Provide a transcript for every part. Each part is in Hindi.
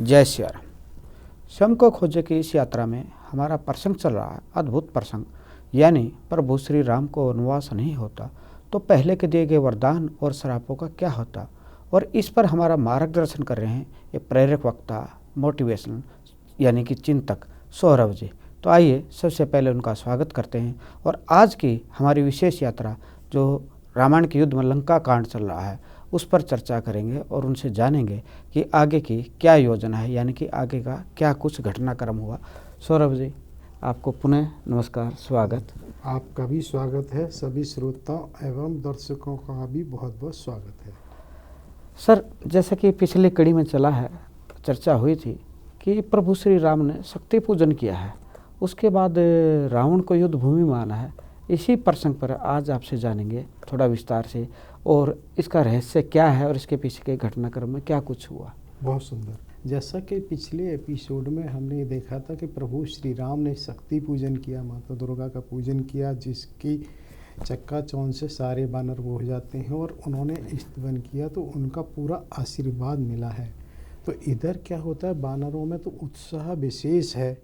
जय श्री राम। स्वयं को खोजे की इस यात्रा में हमारा प्रसंग चल रहा है अद्भुत प्रसंग, यानी प्रभु श्री राम को वनवास नहीं होता तो पहले के दिए गए वरदान और श्रापों का क्या होता। और इस पर हमारा मार्गदर्शन कर रहे हैं ये प्रेरक वक्ता, मोटिवेशनल यानी कि चिंतक सौरभ जी। तो आइए सबसे पहले उनका स्वागत करते हैं और आज की हमारी विशेष यात्रा जो रामायण के युद्ध में लंका कांड चल रहा है उस पर चर्चा करेंगे और उनसे जानेंगे कि आगे की क्या योजना है, यानी कि आगे का क्या कुछ घटनाक्रम हुआ। सौरभ जी, आपको पुनः नमस्कार, स्वागत। आपका भी स्वागत है, सभी श्रोताओं एवं दर्शकों का भी बहुत बहुत स्वागत है। सर, जैसा कि पिछली कड़ी में चला है, चर्चा हुई थी कि प्रभु श्री राम ने शक्ति पूजन किया है, उसके बाद रावण को युद्ध भूमि माना है। इसी प्रसंग पर आज आपसे जानेंगे थोड़ा विस्तार से, और इसका रहस्य क्या है और इसके पीछे के घटनाक्रम में क्या कुछ हुआ। बहुत सुंदर। जैसा कि पिछले एपिसोड में हमने ये देखा था कि प्रभु श्री राम ने शक्ति पूजन किया, माता दुर्गा का पूजन किया, जिसकी चक्काचौंध से सारे बानर वो हो जाते हैं, और उन्होंने स्तवन किया तो उनका पूरा आशीर्वाद मिला है। तो इधर क्या होता है, बानरों में तो उत्साह विशेष है।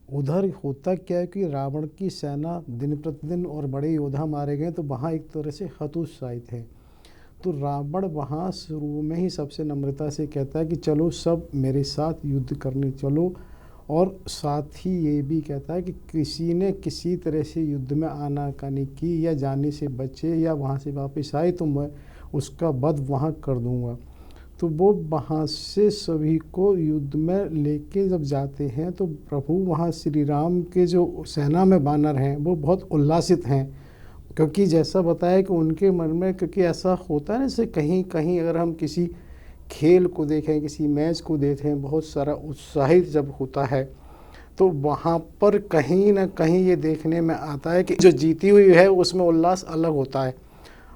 उधर होता क्या है कि रावण की सेना दिन प्रतिदिन और बड़े योद्धा मारे गए, तो वहाँ एक तरह से हतोत्साहित है। तो रावण वहाँ शुरू में ही सबसे नम्रता से कहता है कि चलो सब मेरे साथ युद्ध करने चलो, और साथ ही ये भी कहता है कि किसी ने किसी तरह से युद्ध में आनाकानी की या जाने से बचे या वहाँ से वापस आए तो मैं उसका वध वहाँ कर दूँगा। तो वो वहाँ से सभी को युद्ध में लेके जब जाते हैं तो प्रभु वहाँ श्री राम के जो सेना में बानर हैं वो बहुत उल्लासित हैं, क्योंकि जैसा बताया कि उनके मन में, क्योंकि ऐसा होता है ना, जैसे कहीं कहीं अगर हम किसी खेल को देखें, किसी मैच को देखें, बहुत सारा उत्साहित जब होता है तो वहाँ पर कहीं ना कहीं ये देखने में आता है कि जो जीती हुई है उसमें उल्लास अलग होता है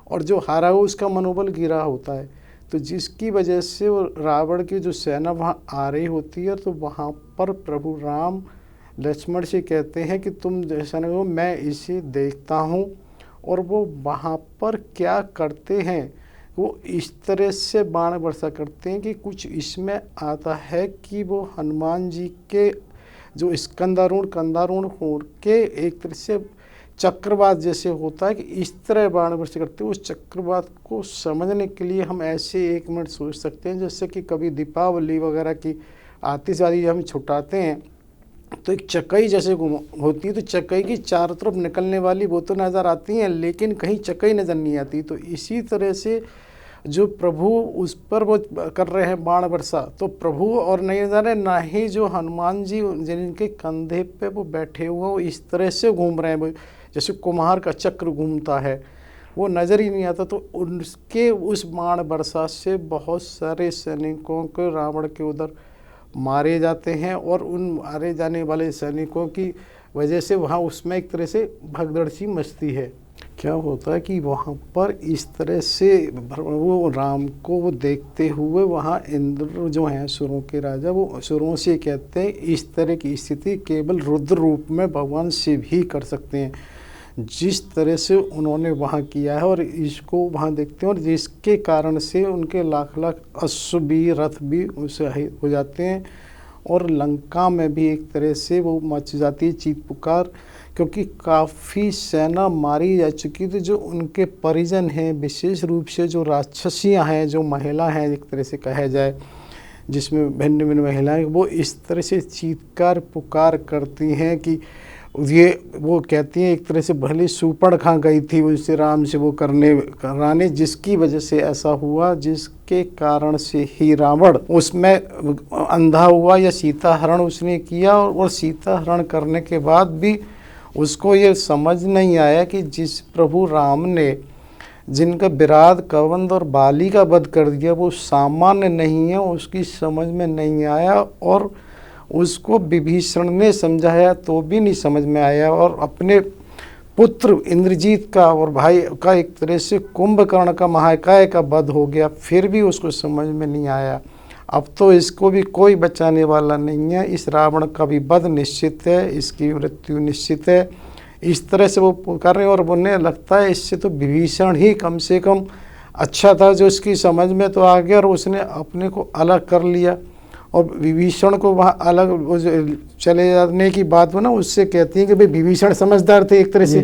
और जो हारा हुआ उसका मनोबल गिरा होता है। तो जिसकी वजह से वो रावण की जो सेना वहाँ आ रही होती है, तो वहाँ पर प्रभु राम लक्ष्मण से कहते हैं कि तुम जैसा न हो, मैं इसे देखता हूँ। और वो वहाँ पर क्या करते हैं, वो इस तरह से बाण वर्षा करते हैं कि कुछ इसमें आता है कि वो हनुमान जी के जो स्कंदारूढ़ कंदारूढ़ हो के एक तरह से चक्रवात जैसे होता है कि इस तरह बाण वर्षा करते हैं। उस चक्रवात को समझने के लिए हम ऐसे 1 मिनट सोच सकते हैं, जैसे कि कभी दीपावली वगैरह की आतिशबाजी हम छुटाते हैं तो एक चकई जैसे होती है, तो चकई की चारों तरफ निकलने वाली वो तो नज़र आती हैं, लेकिन कहीं चकई नज़र नहीं आती। तो इसी तरह से जो प्रभु उस पर वो कर रहे हैं बाण वर्षा, तो प्रभु और नहीं जाने ना ही जो हनुमान जी जिनके कंधे पे वो बैठे हुए वो इस तरह से घूम रहे हैं, वो जैसे कुम्हार का चक्र घूमता है, वो नज़र ही नहीं आता। तो उनके उस बाण वर्षा से बहुत सारे सैनिकों को रावण के उधर मारे जाते हैं, और उन मारे जाने वाले सैनिकों की वजह से वहाँ उसमें एक तरह से भगदड़ सी मचती है। क्या होता है कि वहाँ पर इस तरह से वो राम को वो देखते हुए वहाँ इंद्र जो हैं सुरों के राजा, वो सुरों से कहते हैं इस तरह की स्थिति केवल रुद्र रूप में भगवान शिव ही कर सकते हैं, जिस तरह से उन्होंने वहाँ किया है। और इसको वहाँ देखते हैं और जिसके कारण से उनके लाख लाख अश्व भी रथ भी उसे हो जाते हैं, और लंका में भी एक तरह से वो मच जाती है चीख पुकार, क्योंकि काफ़ी सेना मारी जा चुकी थी। जो उनके परिजन हैं, विशेष रूप से जो राक्षसियाँ हैं, जो महिला हैं एक तरह से कहा जाए, जिसमें भिन्न भिन्न महिलाएं, वो इस तरह से चीत्कार पुकार करती हैं कि ये वो कहती हैं एक तरह से भले सुपड़ खा गई थी उससे राम से वो कराने, जिसकी वजह से ऐसा हुआ, जिसके कारण से ही रावण उसमें अंधा हुआ या सीता हरण उसने किया। और सीता हरण करने के बाद भी उसको ये समझ नहीं आया कि जिस प्रभु राम ने जिनका विराट कवंद और बाली का वध कर दिया वो सामान्य नहीं है, उसकी समझ में नहीं आया। और उसको विभीषण ने समझाया तो भी नहीं समझ में आया, और अपने पुत्र इंद्रजीत का और भाई का एक तरह से कुंभकर्ण का महाकाय का वध हो गया, फिर भी उसको समझ में नहीं आया। अब तो इसको भी कोई बचाने वाला नहीं है, इस रावण का भी वध निश्चित है, इसकी मृत्यु निश्चित है। इस तरह से वो कर रहे हैं, और उन्हें लगता है इससे तो विभीषण ही कम से कम अच्छा था जो इसकी समझ में तो आ गया और उसने अपने को अलग कर लिया। और विभीषण को वहाँ अलग चले जाने की बात हो ना, उससे कहती हैं कि भाई विभीषण समझदार थे एक तरह से,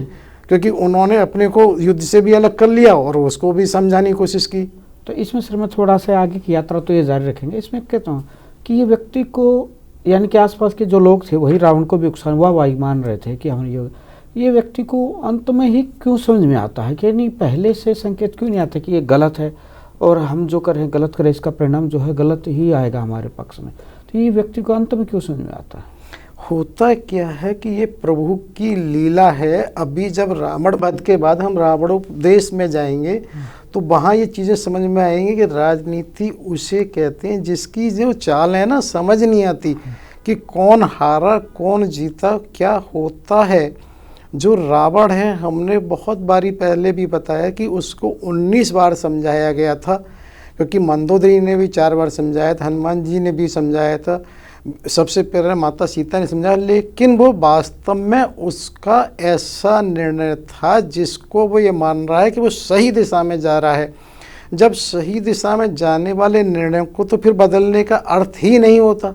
क्योंकि उन्होंने अपने को युद्ध से भी अलग कर लिया और उसको भी समझाने की कोशिश की। तो इसमें सर मैं थोड़ा सा आगे की यात्रा तो ये जारी रखेंगे, इसमें कहता हूँ कि ये व्यक्ति को यानी कि आसपास के जो लोग थे वही रावण को भी उकसाने वाह मान रहे थे कि हम ये व्यक्ति को अंत में ही क्यों समझ में आता है कि नहीं, पहले से संकेत क्यों नहीं आता कि ये गलत है और हम जो करें गलत करें, इसका परिणाम जो है गलत ही आएगा हमारे पक्ष में। तो ये व्यक्ति को अंत में क्यों समझ में आता है? होता क्या है कि ये प्रभु की लीला है। अभी जब रावण वध के बाद हम रावणोपदेश में जाएंगे तो वहाँ ये चीज़ें समझ में आएंगी कि राजनीति उसे कहते हैं जिसकी जो चाल है ना समझ नहीं आती कि कौन हारा कौन जीता क्या होता है। जो रावण है, हमने बहुत बारी पहले भी बताया कि उसको 19 बार समझाया गया था, क्योंकि मंदोदरी ने भी 4 बार समझाया था, हनुमान जी ने भी समझाया था, सबसे पहले माता सीता ने समझाया, लेकिन वो वास्तव में उसका ऐसा निर्णय था जिसको वो ये मान रहा है कि वो सही दिशा में जा रहा है। जब सही दिशा में जाने वाले निर्णय को तो फिर बदलने का अर्थ ही नहीं होता।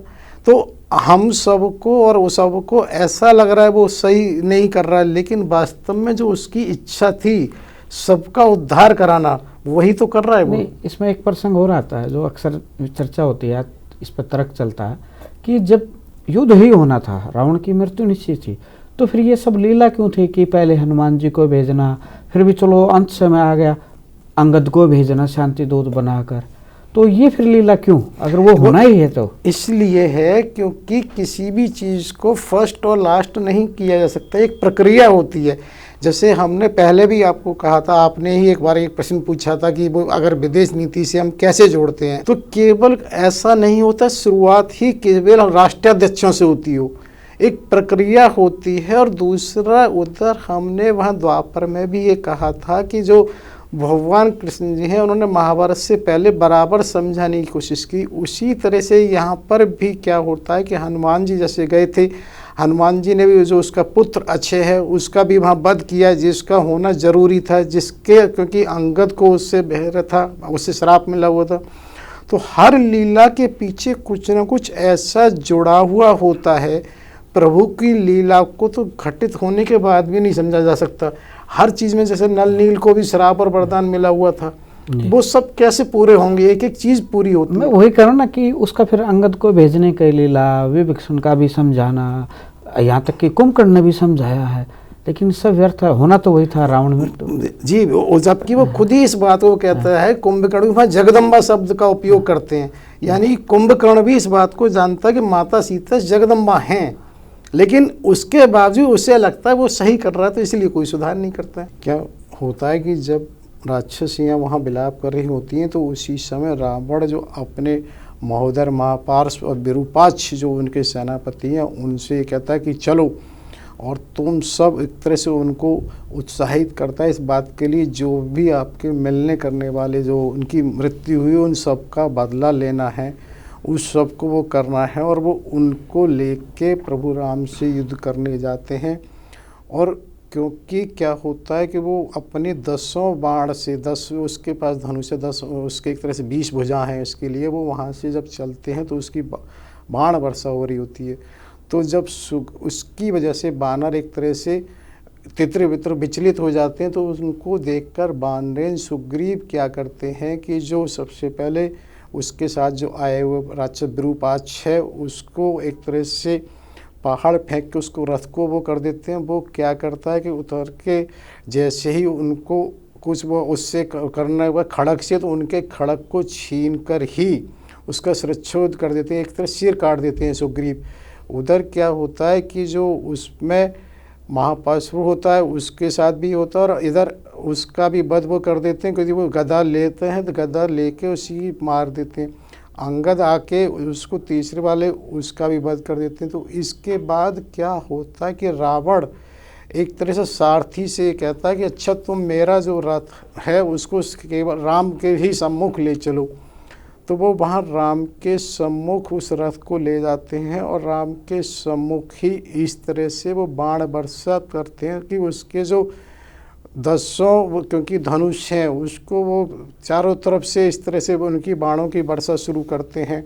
तो हम सबको और वो सबको ऐसा लग रहा है वो सही नहीं कर रहा है, लेकिन वास्तव में जो उसकी इच्छा थी सबका उद्धार कराना, वही तो कर रहा है वो। इसमें एक प्रसंग हो रहा है जो अक्सर चर्चा होती है, इस पर तर्क चलता है कि जब युद्ध ही होना था, रावण की मृत्यु निश्चित थी, तो फिर ये सब लीला क्यों थी कि पहले हनुमान जी को भेजना, फिर भी चलो अंत समय आ गया अंगद को भेजना शांति दूत बनाकर, तो ये फिर लीला क्यों, अगर वो होना ही है तो? इसलिए है क्योंकि किसी भी चीज़ को फर्स्ट और लास्ट नहीं किया जा सकता, एक प्रक्रिया होती है। जैसे हमने पहले भी आपको कहा था, आपने ही एक बार एक प्रश्न पूछा था कि वो अगर विदेश नीति से हम कैसे जोड़ते हैं, तो केवल ऐसा नहीं होता शुरुआत ही केवल राष्ट्राध्यक्षों से होती हो, एक प्रक्रिया होती है। और दूसरा उधर हमने वहाँ द्वापर में भी ये कहा था कि जो भगवान कृष्ण जी हैं उन्होंने महाभारत से पहले बराबर समझाने की कोशिश की, उसी तरह से यहाँ पर भी क्या होता है कि हनुमान जी जैसे गए थे, हनुमान जी ने भी जो उसका पुत्र अच्छे है उसका भी वहाँ वध किया जिसका होना जरूरी था, जिसके क्योंकि अंगद को उससे बहर था, उससे श्राप मिला हुआ था। तो हर लीला के पीछे कुछ न कुछ ऐसा जुड़ा हुआ होता है। प्रभु की लीला को तो घटित होने के बाद भी नहीं समझा जा सकता। हर चीज़ में जैसे नल नील को भी श्राप और वरदान मिला हुआ था, वो सब कैसे पूरे होंगे, एक एक चीज़ पूरी होती है। मैं वही कह रहा हूं ना कि उसका फिर अंगद को भेजने की लीला, विभीषण का भी समझाना, यहाँ तक कि कुंभकर्ण ने भी समझाया है, लेकिन सब व्यर्थ है, होना तो वही था रावण मृत्यु जी। जबकि वो खुद ही इस बात को कहता है, कुंभकर्ण वहाँ जगदम्बा शब्द का उपयोग करते हैं, यानी कुंभकर्ण भी इस बात को जानता है कि माता सीता जगदम्बा हैं, लेकिन उसके बावजूद उसे लगता है वो सही कर रहा है, तो इसलिए कोई सुधार नहीं करता है। क्या होता है कि जब राक्षसियाँ वहाँ विलाप कर रही होती हैं तो उसी समय रावण जो अपने महोदर महापार्श्व और विरूपाक्ष जो उनके सेनापति हैं उनसे कहता है कि चलो, और तुम सब एक तरह से उनको उत्साहित करता है इस बात के लिए जो भी आपके मिलने करने वाले जो उनकी मृत्यु हुई उन सब का बदला लेना है, उस सब को वो करना है। और वो उनको लेके प्रभु राम से युद्ध करने जाते हैं। और क्योंकि क्या होता है कि वो अपने 10 बाण से 10 उसके पास धनुष से 10 उसके एक तरह से 20 भुजा हैं, इसके लिए वो वहाँ से जब चलते हैं तो उसकी बाण वर्षा हो रही होती है। तो जब उसकी वजह से बानर एक तरह से तितर बितर विचलित हो जाते हैं, तो उनको देखकर वानरेन सुग्रीव क्या करते हैं कि जो सबसे पहले उसके साथ जो आए हुए राक्षस विरूपाक्ष है उसको एक तरह से पहाड़ फेंक के उसको रथ को वो कर देते हैं। वो क्या करता है कि उतर के जैसे ही उनको कुछ वो उससे करना हुआ खड़क से, तो उनके खड़क को छीन कर ही उसका शिरच्छेद कर देते हैं, एक तरह सिर काट देते हैं सुग्रीव। उधर क्या होता है कि जो उसमें महापाशु होता है उसके साथ भी होता है, और इधर उसका भी वध वो कर देते हैं, क्योंकि वो गदा लेते हैं तो गदा लेके उसी मार देते हैं। अंगद आके उसको तीसरे वाले उसका भी वध कर देते हैं। तो इसके बाद क्या होता है कि रावण एक तरह से सारथी से कहता है कि अच्छा तुम मेरा जो रथ है उसको केवल राम के ही सम्मुख ले चलो। तो वो वहाँ राम के सम्मुख उस रथ को ले जाते हैं और राम के सम्मुख ही इस तरह से वो बाण वर्षा करते हैं कि उसके जो 10 क्योंकि धनुष हैं उसको वो चारों तरफ से इस तरह से वो उनकी बाणों की वर्षा शुरू करते हैं।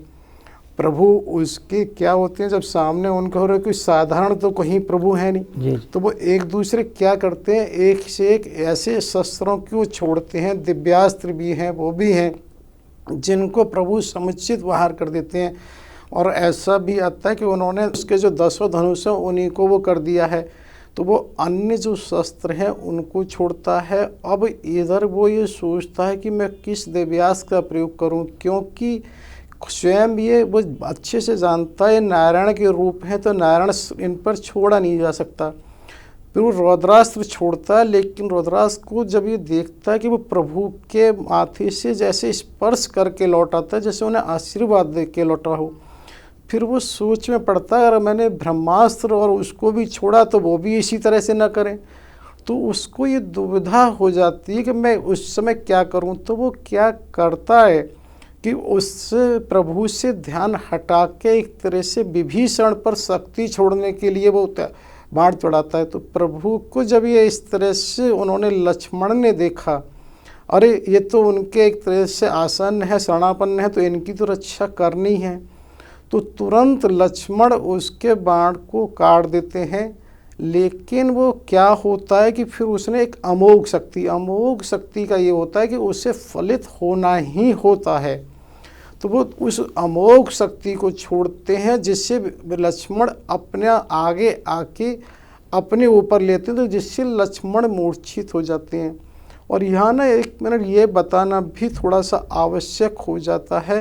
प्रभु उसके क्या होते हैं, जब सामने उनका हो रहा है कोई साधारण तो कहीं प्रभु है नहीं, तो वो एक दूसरे क्या करते हैं, एक से एक ऐसे शस्त्रों को छोड़ते हैं, दिव्यास्त्र भी हैं वो भी हैं जिनको प्रभु समुचित बाहर कर देते हैं। और ऐसा भी आता है कि उन्होंने उसके जो 10 धनुष हैं उन्हीं को वो कर दिया है, तो वो अन्य जो शस्त्र हैं उनको छोड़ता है। अब इधर वो ये सोचता है कि मैं किस दिव्यास्त्र का प्रयोग करूं, क्योंकि स्वयं ये वो अच्छे से जानता है नारायण के रूप हैं, तो नारायण इन पर छोड़ा नहीं जा सकता। फिर वो रौद्रास्त्र छोड़ता है, लेकिन रौद्रास्त्र को जब ये देखता है कि वो प्रभु के माथे से जैसे स्पर्श करके लौटाता है, जैसे उन्हें आशीर्वाद दे के लौटा हो, फिर वो सोच में पड़ता है अगर मैंने ब्रह्मास्त्र और उसको भी छोड़ा तो वो भी इसी तरह से न करें। तो उसको ये दुविधा हो जाती है कि मैं उस समय क्या करूं। तो वो क्या करता है कि उससे प्रभु से ध्यान हटा के एक तरह से विभीषण पर शक्ति छोड़ने के लिए वो बाण चढ़ाता है। तो प्रभु को जब ये इस तरह से उन्होंने लक्ष्मण ने देखा, अरे ये तो उनके एक तरह से आसन है, शरणापन्न है, तो इनकी तो रक्षा करनी है, तो तुरंत लक्ष्मण उसके बाण को काट देते हैं। लेकिन वो क्या होता है कि फिर उसने एक अमोघ शक्ति का ये होता है कि उसे फलित होना ही होता है, तो वो उस अमोघ शक्ति को छोड़ते हैं जिससे लक्ष्मण अपने आगे आके अपने ऊपर लेते हैं, तो जिससे लक्ष्मण मूर्छित हो जाते हैं। और यहाँ ना एक मिनट ये बताना भी थोड़ा सा आवश्यक हो जाता है,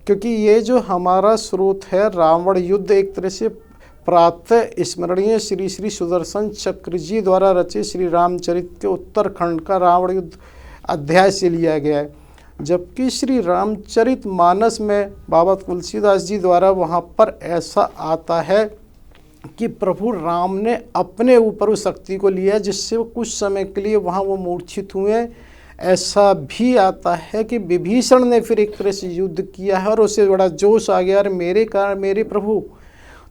क्योंकि ये जो हमारा स्रोत है रावण युद्ध एक तरह से प्रातः स्मरणीय श्री श्री सुदर्शन चक्र जी द्वारा रचित श्री रामचरित के उत्तरखंड का रावण युद्ध अध्याय से लिया गया है, जबकि श्री रामचरित मानस में बाबा तुलसीदास जी द्वारा वहाँ पर ऐसा आता है कि प्रभु राम ने अपने ऊपर उस शक्ति को लिया जिससे वो कुछ समय के लिए वहाँ वो मूर्छित हुए। ऐसा भी आता है कि विभीषण ने फिर एक तरह से युद्ध किया है और उसे बड़ा जोश आ गया, अरे मेरे कारण मेरे प्रभु।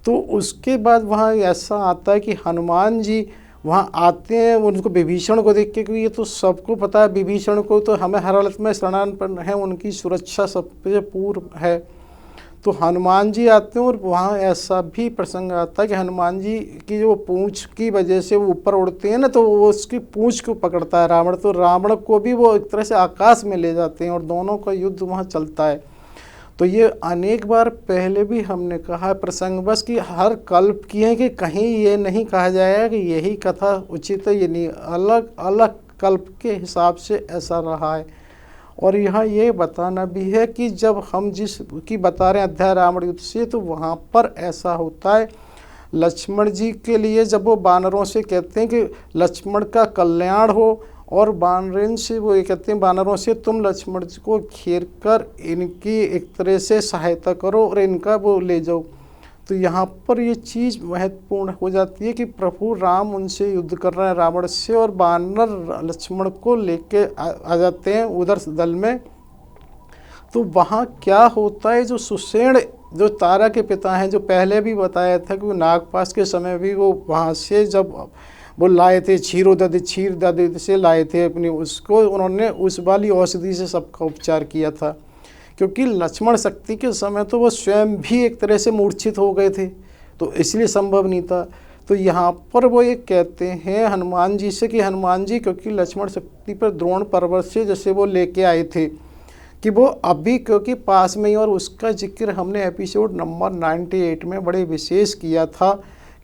तो उसके बाद वहाँ ऐसा आता है कि हनुमान जी वहाँ आते हैं, उनको विभीषण को देख के, क्योंकि ये तो सबको पता है विभीषण को तो हमें हर हालत में शरणापन्न है, उनकी सुरक्षा सबसे पूर्व है। तो हनुमान जी आते हैं और वहाँ ऐसा भी प्रसंग आता है कि हनुमान जी की जो पूँछ की वजह से वो ऊपर उड़ते हैं ना, तो वो उसकी पूँछ को पकड़ता है रावण, तो रावण को भी वो एक तरह से आकाश में ले जाते हैं और दोनों का युद्ध वहाँ चलता है। तो ये अनेक बार पहले भी हमने कहा प्रसंग बस कि हर कल्प की है, कि कहीं ये नहीं कहा जाएगा कि यही कथा उचित है, ये नहीं, अलग अलग कल्प के हिसाब से ऐसा रहा है। और यहाँ ये बताना भी है कि जब हम जिस की बता रहे हैं अध्याय रावण युद्ध से, तो वहाँ पर ऐसा होता है लक्ष्मण जी के लिए जब वो वानरों से कहते हैं कि लक्ष्मण का कल्याण हो, और वानरें से वो ये कहते हैं वानरों से तुम लक्ष्मण जी को घेर कर इनकी एक तरह से सहायता करो और इनका वो ले जाओ। तो यहाँ पर ये चीज़ महत्वपूर्ण हो जाती है कि प्रभु राम उनसे युद्ध कर रहे हैं रावण से, और वानर लक्ष्मण को लेके आ जाते हैं उधर दल में। तो वहाँ क्या होता है, जो सुषेण जो तारा के पिता हैं, जो पहले भी बताया था कि वो नागपाश के समय भी वो वहाँ से जब वो लाए थे क्षीर दधि से लाए थे अपनी, उसको उन्होंने उस वाली औषधि से सबका उपचार किया था, क्योंकि लक्ष्मण शक्ति के समय तो वो स्वयं भी एक तरह से मूर्छित हो गए थे, तो इसलिए संभव नहीं था। तो यहाँ पर वो ये कहते हैं हनुमान जी से कि हनुमान जी, क्योंकि लक्ष्मण शक्ति पर द्रोण पर्वत से जैसे वो लेके आए थे कि वो अभी क्योंकि पास में ही, और उसका जिक्र हमने एपिसोड नंबर 98 में बड़े विशेष किया था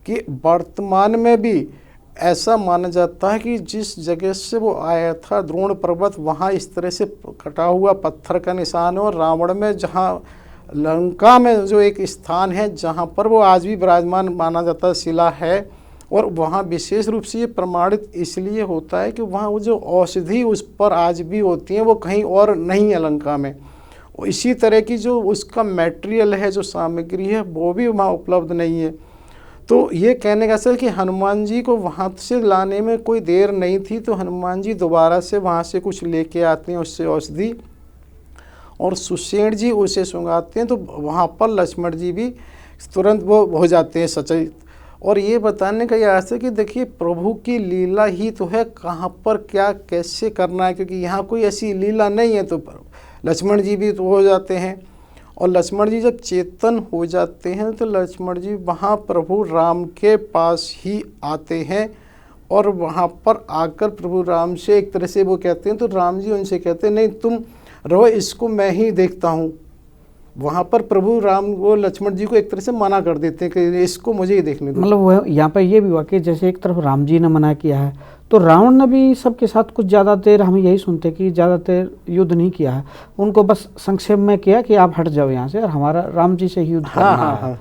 कि वर्तमान में भी ऐसा माना जाता है कि जिस जगह से वो आया था द्रोण पर्वत, वहाँ इस तरह से कटा हुआ पत्थर का निशान है, और रावण में जहाँ लंका में जो एक स्थान है जहाँ पर वो आज भी विराजमान माना जाता है शिला है, और वहाँ विशेष रूप से ये प्रमाणित इसलिए होता है कि वहाँ वो जो औषधि उस पर आज भी होती हैं वो कहीं और नहीं है लंका में। इसी तरह की जो उसका मटेरियल है, जो सामग्री है, वो भी वहाँ उपलब्ध नहीं है। तो ये कहने का सर कि हनुमान जी को वहाँ से लाने में कोई देर नहीं थी, तो हनुमान जी दोबारा से वहाँ से कुछ लेके आते हैं उससे औषधि, और सुषेण जी उसे सुंघाते हैं, तो वहाँ पर लक्ष्मण जी भी तुरंत वो हो जाते हैं सचेत। और ये बताने का यह है कि देखिए प्रभु की लीला ही तो है, कहाँ पर क्या कैसे करना है, क्योंकि यहाँ कोई ऐसी लीला नहीं है, तो लक्ष्मण जी भी तो हो जाते हैं। और लक्ष्मण जी जब चेतन हो जाते हैं तो लक्ष्मण जी वहाँ प्रभु राम के पास ही आते हैं और वहाँ पर आकर प्रभु राम से एक तरह से वो कहते हैं, तो राम जी उनसे कहते हैं नहीं तुम रहो, इसको मैं ही देखता हूँ। वहाँ पर प्रभु राम वो लक्ष्मण जी को एक तरह से मना कर देते हैं कि इसको मुझे ही देखने दो। मतलब वह यहाँ पर ये भी हुआ कि जैसे एक तरफ राम जी ने मना किया है तो रावण ने भी सबके साथ कुछ ज़्यादा देर, हम यही सुनते कि ज़्यादा देर युद्ध नहीं किया है, उनको बस संक्षेप में किया कि आप हट जाओ यहाँ से और हमारा राम जी से ही युद्ध करना है। हाँ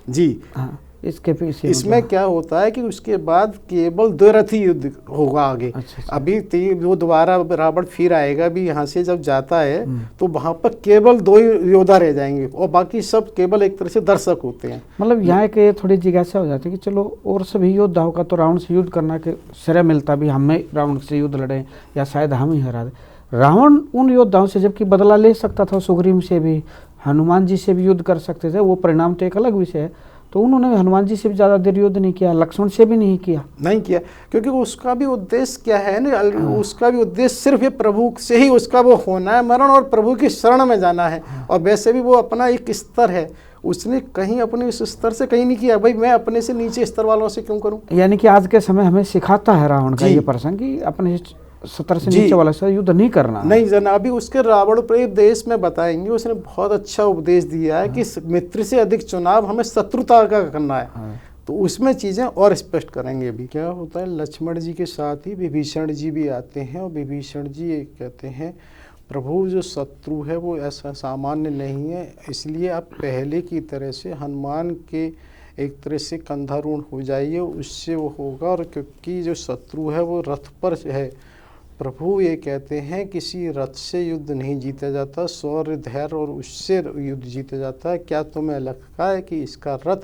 जी। हाँ, इसके पीछे इसमें क्या होता है कि उसके बाद केवल द्वैरथी युद्ध होगा आगे। अच्छा। अभी वो दोबारा रावण फिर आएगा भी, यहाँ से जब जाता है तो वहाँ पर केवल 2 योद्धा रह जाएंगे और बाकी सब केवल एक तरह से दर्शक होते हैं। मतलब यहाँ के थोड़ी जिज्ञासा हो जाती है कि चलो और सभी योद्धा होगा तो रावण से युद्ध करना के श्रेय मिलता भी, हमें रावण से युद्ध लड़े या शायद हम ही हरा दे। रावण उन योद्धाओं से जबकि बदला ले सकता था, सुग्रीव से भी, हनुमान जी से भी युद्ध कर सकते थे, वो परिणाम तो एक अलग विषय है, तो उन्होंने हनुमान जी से भी ज़्यादा देर युद्ध नहीं किया, लक्ष्मण से भी नहीं किया, क्योंकि उसका भी उद्देश्य क्या है ना, उसका भी उद्देश्य सिर्फ ये प्रभु से ही उसका वो होना है मरण और प्रभु की शरण में जाना है। और वैसे भी वो अपना एक स्तर है, उसने कहीं अपने इस स्तर से कहीं नहीं किया, भाई मैं अपने से नीचे स्तर वालों से क्यों करूं। यानी कि आज के समय हमें सिखाता है रावण का ये प्रसंग कि अपने स्तर से नीचे वाला से युद्ध नहीं करना। नहीं जना, अभी उसके रावण उपदेश में बताएंगे, उसने बहुत अच्छा उपदेश दिया है कि मित्र से अधिक चुनाव हमें शत्रुता का करना है। तो उसमें चीज़ें और स्पष्ट करेंगे। अभी क्या होता है, लक्ष्मण जी के साथ ही विभीषण जी भी आते हैं और विभीषण जी ये कहते हैं प्रभु जो शत्रु है वो ऐसा सामान्य नहीं है, इसलिए आप पहले की तरह से हनुमान के एक तरह से कंधारूढ़ हो जाइए, उससे वो होगा। और क्योंकि जो शत्रु है वो रथ पर है, प्रभु ये कहते हैं किसी रथ से युद्ध नहीं जीता जाता, शौर्य धैर्य और उससे युद्ध जीता जाता है। क्या तुम्हें लगता है कि इसका रथ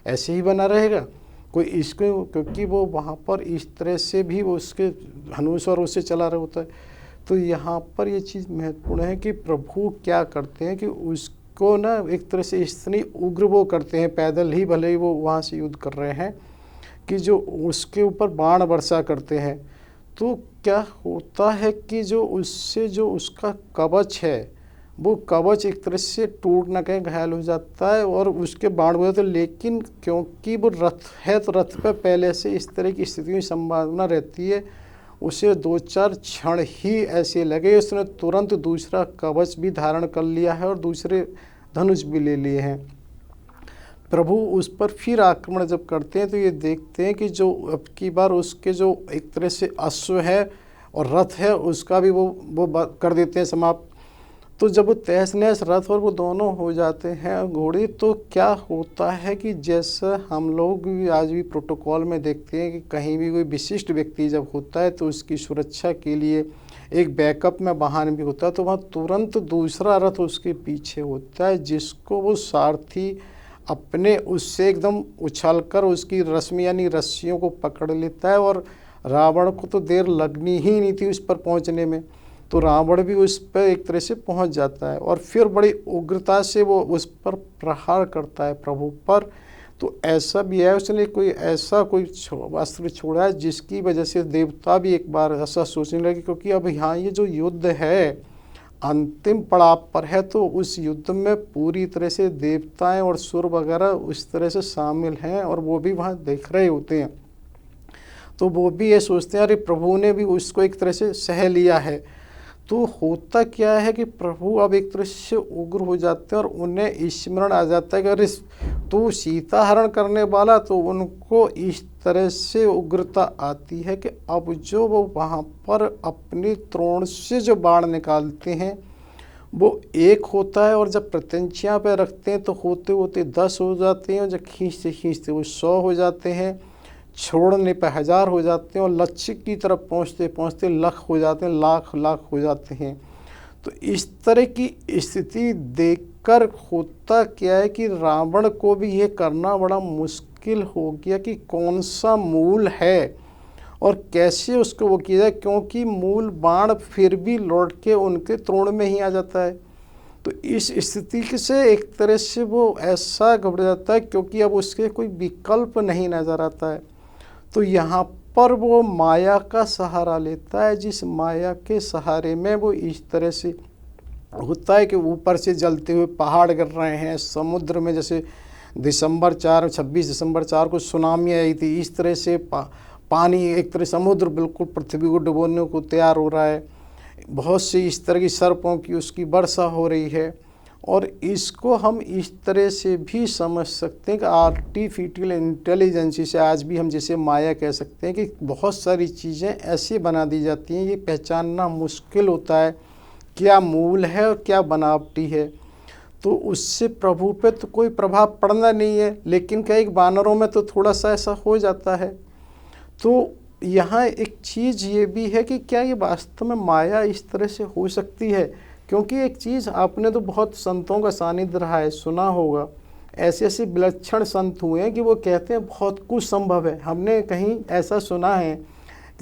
ऐसे ही बना रहेगा? कोई इसको, क्योंकि वो वहाँ पर इस तरह से भी वो उसके धनुष और उससे चला रहा होता है। तो यहाँ पर ये चीज़ महत्वपूर्ण है कि प्रभु क्या करते हैं कि उसको ना एक तरह से इतनी उग्र वो करते हैं, पैदल ही भले ही वो वहाँ से युद्ध कर रहे हैं, कि जो उसके ऊपर बाण वर्षा करते हैं। तो क्या होता है कि जो उससे जो उसका कवच है वो कवच एक तरह से टूट न कहीं घायल हो जाता है और उसके बाण हो जाते हैं। लेकिन क्योंकि वो रथ है तो रथ पे पहले से इस तरह की स्थिति की संभावना रहती है, उसे 2-4 क्षण ही ऐसे लगे, उसने तुरंत दूसरा कवच भी धारण कर लिया है और दूसरे धनुष भी ले लिए हैं। प्रभु उस पर फिर आक्रमण जब करते हैं तो ये देखते हैं कि जो अब की बार उसके जो एक तरह से अश्व है और रथ है उसका भी वो कर देते हैं समाप्त। तो जब वो तहस नहस रथ और वो दोनों हो जाते हैं घोड़े, तो क्या होता है कि जैसा हम लोग भी आज भी प्रोटोकॉल में देखते हैं कि कहीं भी कोई विशिष्ट व्यक्ति जब होता है तो उसकी सुरक्षा के लिए एक बैकअप में वाहन भी होता है, तो वहाँ तुरंत दूसरा रथ उसके पीछे होता है जिसको वो सारथी अपने उससे एकदम उछलकर उसकी रस्मी यानी रस्सियों को पकड़ लेता है। और रावण को तो देर लगनी ही नहीं थी उस पर पहुंचने में, तो रावण भी उस पर एक तरह से पहुंच जाता है और फिर बड़ी उग्रता से वो उस पर प्रहार करता है प्रभु पर। तो ऐसा भी है, उसने कोई ऐसा कोई अस्त्र छोड़ा है जिसकी वजह से देवता भी एक बार ऐसा सोचने लगे, क्योंकि अब यहाँ ये जो युद्ध है अंतिम पड़ाव पर है, तो उस युद्ध में पूरी तरह से देवताएं और सुर वगैरह उस तरह से शामिल हैं और वो भी वहाँ देख रहे होते हैं। तो वो भी ये सोचते हैं अरे प्रभु ने भी उसको एक तरह से सह लिया है। तो होता क्या है कि प्रभु अब एक तरह से उग्र हो जाते हैं और उन्हें स्मरण आ जाता है कि अरे तू सीता हरण करने वाला, तो उनको इस तरह से उग्रता आती है कि अब जो वो वहाँ पर अपनी त्रोण से जो बाण निकालते हैं वो एक होता है और जब प्रत्यंचियाँ पे रखते हैं तो होते होते 10 हो जाते हैं और जब खींचते खींचते वो 100 हो जाते हैं, छोड़ने पर 1000 हो जाते हैं और लक्ष्य की तरफ पहुँचते पहुँचते लाख हो जाते हैं, लाख हो जाते हैं। तो इस तरह की स्थिति देखकर होता क्या है कि रावण को भी ये करना बड़ा मुश्किल हो गया कि कौन सा मूल है और कैसे उसको वो किया जाए, क्योंकि मूल बाण फिर भी लौट के उनके त्रोण में ही आ जाता है। तो इस स्थिति से एक तरह से वो ऐसा घबरा जाता है क्योंकि अब उसके कोई विकल्प नहीं नज़र आता है। तो यहाँ पर वो माया का सहारा लेता है, जिस माया के सहारे में वो इस तरह से होता है कि ऊपर से जलते हुए पहाड़ गिर रहे हैं, समुद्र में जैसे 26 दिसंबर 4 को सुनामी आई थी, इस तरह से पानी एक तरह समुद्र बिल्कुल पृथ्वी को डुबोने को तैयार हो रहा है। बहुत सी इस तरह की सर्पों की उसकी वर्षा हो रही है। और इसको हम इस तरह से भी समझ सकते हैं कि आर्टिफिशियल इंटेलिजेंस से आज भी हम जिसे माया कह सकते हैं कि बहुत सारी चीज़ें ऐसी बना दी जाती हैं, ये पहचानना मुश्किल होता है क्या मूल है और क्या बनावटी है। तो उससे प्रभु पे तो कोई प्रभाव पड़ना नहीं है, लेकिन कई वानरों में तो थोड़ा सा ऐसा हो जाता है। तो यहाँ एक चीज़ ये भी है कि क्या ये वास्तव में माया इस तरह से हो सकती है, क्योंकि एक चीज़ आपने तो बहुत संतों का सानिध्य रहा है, सुना होगा, ऐसे ऐसे विलक्षण संत हुए हैं कि वो कहते हैं बहुत कुछ संभव है। हमने कहीं ऐसा सुना है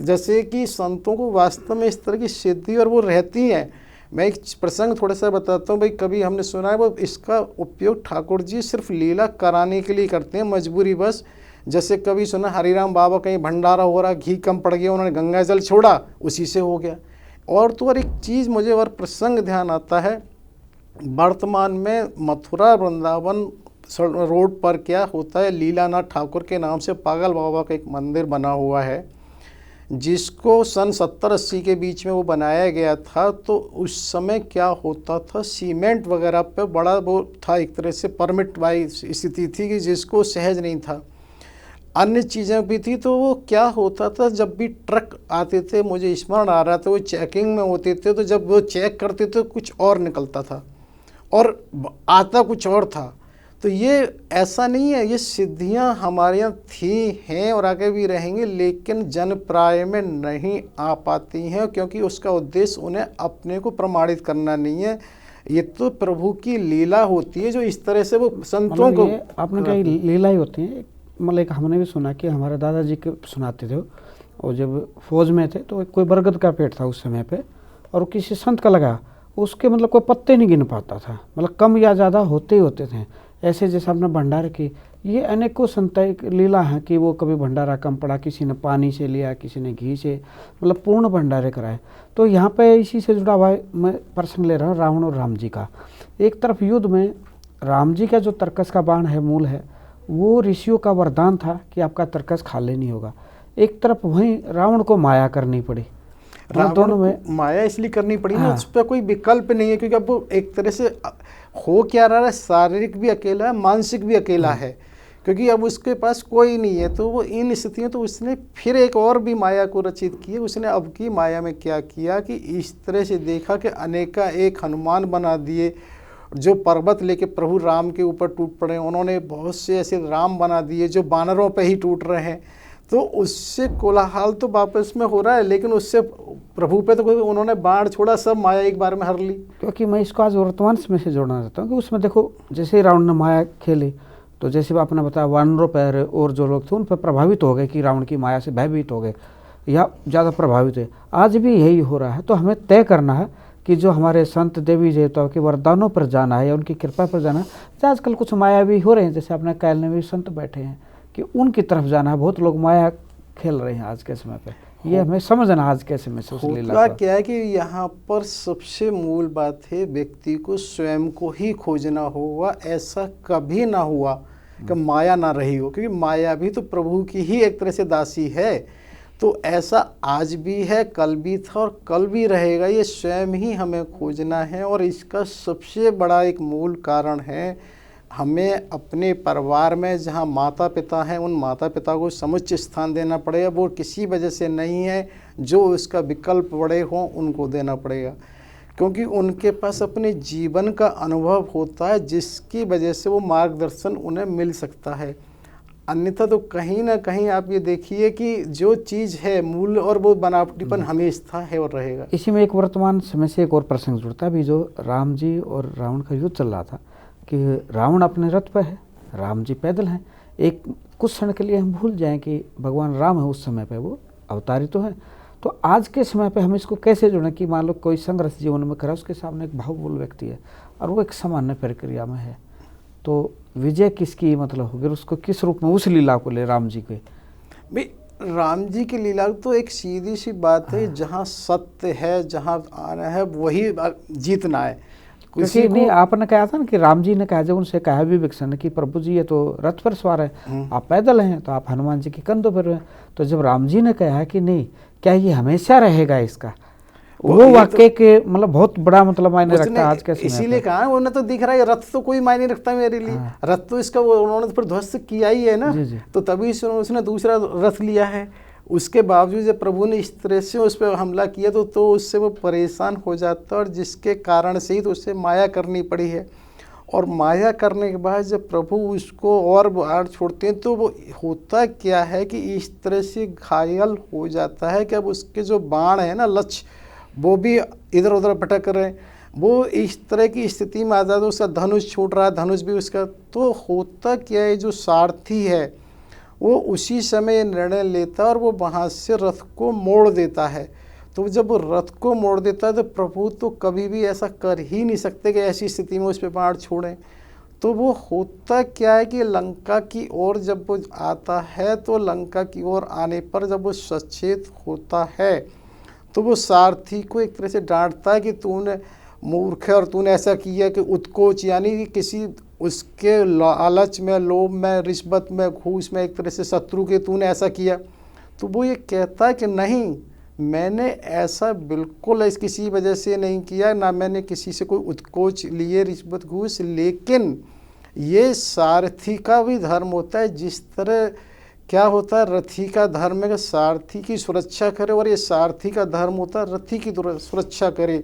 जैसे कि संतों को वास्तव में इस तरह की सिद्धि और वो रहती है। मैं एक प्रसंग थोड़ा सा बताता हूँ भाई। कभी हमने सुना है वो इसका उपयोग ठाकुर जी सिर्फ लीला कराने के लिए करते हैं, मजबूरी बस। जैसे कभी सुना हरिराम बाबा कहीं भंडारा हो रहा, घी कम पड़ गया, उन्होंने गंगा जल छोड़ा, उसी से हो गया। और तो और एक चीज़ मुझे और प्रसंग ध्यान आता है, वर्तमान में मथुरा वृंदावन रोड पर क्या होता है, लीलानाथ ठाकुर के नाम से पागल बाबा का एक मंदिर बना हुआ है, जिसको सन 70-80 के बीच में वो बनाया गया था। तो उस समय क्या होता था, सीमेंट वगैरह पे बड़ा वो था, एक तरह से परमिट वाली स्थिति थी कि जिसको सहज नहीं था। अन्य चीज़ें भी थी। तो वो क्या होता था, जब भी ट्रक आते थे, मुझे स्मरण आ रहा था, वो चेकिंग में होते थे, तो जब वो चेक करते थे कुछ और निकलता था और आता कुछ और था। तो ये ऐसा नहीं है, ये सिद्धियां हमारे यहाँ थी, हैं और आगे भी रहेंगी, लेकिन जन प्राय में नहीं आ पाती हैं, क्योंकि उसका उद्देश्य उन्हें अपने को प्रमाणित करना नहीं है। ये तो प्रभु की लीला होती है, जो इस तरह से वो संतों को आपने कही लीला ही होती है। मतलब एक हमने भी सुना कि हमारे दादाजी के सुनाते थे, और जब फौज में थे तो कोई बरगद का पेड़ था उस समय पे, और किसी संत का लगा, उसके मतलब कोई पत्ते नहीं गिन पाता था, मतलब कम या ज़्यादा होते ही होते थे। ऐसे जैसे आपने भंडारे की, ये अनेकों संत लीला हैं कि वो कभी भंडारा कम पड़ा, किसी ने पानी से लिया, किसी ने घी से, मतलब पूर्ण भंडारे कराए। तो यहाँ पे इसी से जुड़ा हुआ मैं प्रसंग ले रहा हूँ, रावण और राम जी का। एक तरफ युद्ध में राम जी का जो तरकस का बाण है, मूल है, वो ऋषियों का वरदान था कि आपका तरकस खाली नहीं होगा। एक तरफ वहीं रावण को माया करनी पड़ी। दोनों में माया इसलिए करनी पड़ी ना, उस पर कोई विकल्प नहीं है, क्योंकि अब वो एक तरह से हो क्या रहा है, शारीरिक भी अकेला है, मानसिक भी अकेला है, क्योंकि अब उसके पास कोई नहीं है। तो वो इन स्थितियों, तो उसने फिर एक और भी माया को रचित की। उसने अब की माया में क्या किया कि इस तरह से देखा कि अनेका एक हनुमान बना दिए, जो पर्वत लेके प्रभु राम के ऊपर टूट पड़े। उन्होंने बहुत से ऐसे राम बना दिए जो बानरों पे ही टूट रहे हैं। तो उससे कोलाहल तो वापस में हो रहा है, लेकिन उससे प्रभु पे तो उन्होंने बाण छोड़ा, सब माया एक बार में हर ली। क्योंकि मैं इसको आज वर्तमान समय से जोड़ना चाहता हूँ कि उसमें देखो, जैसे ही रावण ने माया खेली, तो जैसे आपने बताया वानरों पर और जो लोग थे उन पर प्रभावित हो गए कि रावण की माया से भयभीत हो गए या ज़्यादा प्रभावित हुए। आज भी यही हो रहा है। तो हमें तय करना है कि जो हमारे संत देवी देवताओं के वरदानों पर जाना है या उनकी कृपा पर जाना है। तो आजकल कुछ माया भी हो रहे हैं, जैसे अपने कैल में भी संत बैठे हैं कि उनकी तरफ जाना है। बहुत लोग माया खेल रहे हैं आज के समय पे, ये हमें समझना आज के समय से। होता क्या है कि यहाँ पर सबसे मूल बात है, व्यक्ति को स्वयं को ही खोजना होगा। ऐसा कभी ना हुआ कि माया ना रही हो, क्योंकि माया भी तो प्रभु की ही एक तरह से दासी है। तो ऐसा आज भी है, कल भी था और कल भी रहेगा। ये स्वयं ही हमें खोजना है। और इसका सबसे बड़ा एक मूल कारण है, हमें अपने परिवार में जहाँ माता पिता हैं, उन माता पिता को समुचित स्थान देना पड़ेगा। वो किसी वजह से नहीं है, जो उसका विकल्प बड़े हों उनको देना पड़ेगा, क्योंकि उनके पास अपने जीवन का अनुभव होता है, जिसकी वजह से वो मार्गदर्शन उन्हें मिल सकता है। अन्यथा तो कहीं ना कहीं आप ये देखिए कि जो चीज़ है मूल और वो बनावटीपन हमेशा है और रहेगा। इसी में एक वर्तमान समय से एक और प्रसंग जुड़ता है। अभी जो राम जी और रावण का युद्ध चल रहा था कि रावण अपने रथ पर है, राम जी पैदल हैं। एक कुछ क्षण के लिए हम भूल जाएं कि भगवान राम है उस समय पे, वो अवतारी तो है। तो आज के समय पे हम इसको कैसे जोड़ें कि मान लो कोई संघर्ष जीवन में करा, उसके सामने एक भावुक व्यक्ति है और वो एक सामान्य प्रक्रिया में है, तो विजय किसकी मतलब होगी, उसको किस रूप में उस लीला को ले राम जी के। भाई राम जी की लीला तो एक सीधी सी बात है, जहाँ सत्य है, जहाँ आना है वही जीतना है। क्योंकि नहीं, आपने कहा था ना कि राम जी ने कहा, जब उनसे कहा भी विभीषण ने कि प्रभु जी ये तो रथ पर सवार है, आप पैदल हैं, तो आप हनुमान जी के कंधों पर हैं। तो जब राम जी ने कहा कि नहीं, क्या ये हमेशा रहेगा इसका, वो वाक्य के मतलब बहुत बड़ा मतलब मायने रखता है आज के समय। इसीलिए कहा उन्हें तो दिख रहा है रथ तो कोई मायने रखता मेरे लिए, रथ तो इसका उन्होंने तो फिर ध्वस्त किया ही है ना, तो तभी से उसने दूसरा रथ लिया है। उसके बावजूद जब प्रभु ने इस तरह से उस पर हमला किया तो उससे वो परेशान हो जाता, और जिसके कारण से ही तो उससे माया करनी पड़ी है। और माया करने के बाद जब प्रभु उसको और बाढ़ छोड़ते हैं तो वो होता क्या है कि इस तरह से घायल हो जाता है कि अब उसके जो बाण है ना, लक्ष्य, वो भी इधर उधर भटक रहे हैं। वो इस तरह की स्थिति में आ जाता है, उसका धनुष छूट रहा है, धनुष भी उसका। तो होता क्या है, जो सारथी है वो उसी समय निर्णय लेता है और वो वहाँ से रथ को मोड़ देता है। तो जब वो रथ को मोड़ देता है तो प्रभु तो कभी भी ऐसा कर ही नहीं सकते कि ऐसी स्थिति में उस पर बाण छोड़ें। तो वो होता क्या है कि लंका की ओर जब वो आता है, तो लंका की ओर आने पर जब वो सचेत होता है तो वो सारथी को एक तरह से डांटता है कि तूने मूर्ख है और तूने ऐसा किया कि उत्कोच, यानी कि किसी उसके लालच में, लोभ में, रिश्वत में, घूस में, एक तरह से शत्रु के तूने ऐसा किया। तो वो ये कहता है कि नहीं, मैंने ऐसा बिल्कुल किसी वजह से नहीं किया, ना मैंने किसी से कोई उत्कोच लिए, रिश्वत, घूस। लेकिन ये सारथी का भी धर्म होता है। जिस तरह क्या होता है, रथी का धर्म है कि सारथी की सुरक्षा करे, और ये सारथी का धर्म होता है रथी की सुरक्षा करे।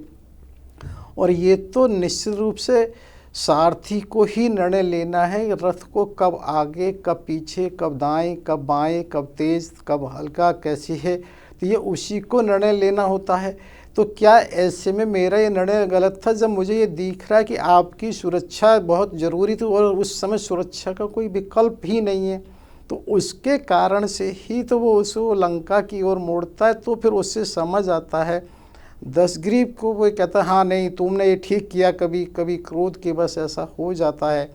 और ये तो निश्चित रूप से सारथी को ही निर्णय लेना है, रथ को कब आगे, कब पीछे, कब दाएं, कब बाएं, कब तेज, कब हल्का, कैसी है, तो ये उसी को निर्णय लेना होता है। तो क्या ऐसे में मेरा ये निर्णय गलत था, जब मुझे ये दिख रहा है कि आपकी सुरक्षा बहुत ज़रूरी थी और उस समय सुरक्षा का कोई विकल्प ही नहीं है, तो उसके कारण से ही तो वो उसको लंका की ओर मोड़ता है। तो फिर उससे समझ आता है दशग्रीव को, वो कहता है हाँ नहीं, तुमने ये ठीक किया, कभी कभी क्रोध के बस ऐसा हो जाता है,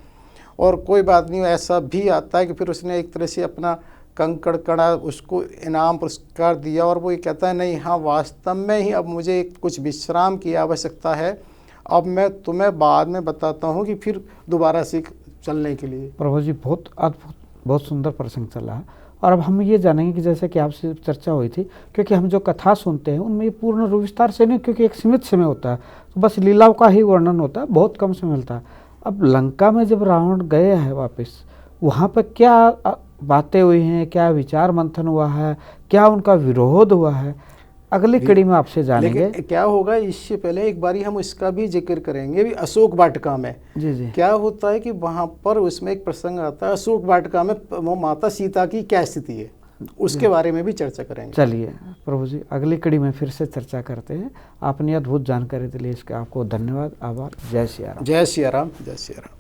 और कोई बात नहीं। ऐसा भी आता है कि फिर उसने एक तरह से अपना कंकड़ कड़ा उसको इनाम पुरस्कार दिया, और वो ये कहता है नहीं, हाँ वास्तव में ही अब मुझे कुछ विश्राम की आवश्यकता है, अब मैं तुम्हें बाद में बताता हूँ कि फिर दोबारा से चलने के लिए। प्रभु जी बहुत अद्भुत, बहुत सुंदर प्रसंग चला है। और अब हम ये जानेंगे कि जैसे कि आपसे चर्चा हुई थी, क्योंकि हम जो कथा सुनते हैं उनमें पूर्ण विस्तार से नहीं, क्योंकि एक सीमित समय होता है, तो बस लीलाओं का ही वर्णन होता है, बहुत कम समय मिलता है। अब लंका में जब रावण गए हैं वापस, वहाँ पर क्या बातें हुई हैं, क्या विचार मंथन हुआ है, क्या उनका विरोध हुआ है, अगली कड़ी में आपसे जानेंगे। क्या होगा, इससे पहले एक बारी हम इसका भी जिक्र करेंगे भी अशोक वाटिका में। जी। क्या होता है कि वहाँ पर उसमें एक प्रसंग आता है, अशोक वाटिका में वो माता सीता की क्या स्थिति है, उसके बारे में भी चर्चा करेंगे। चलिए प्रभु जी, अगली कड़ी में फिर से चर्चा करते हैं। आपने अद्भुत जानकारी के लिए इसका आपको धन्यवाद, आभार। जय सिया राम। जय सिया राम। जय सिया राम।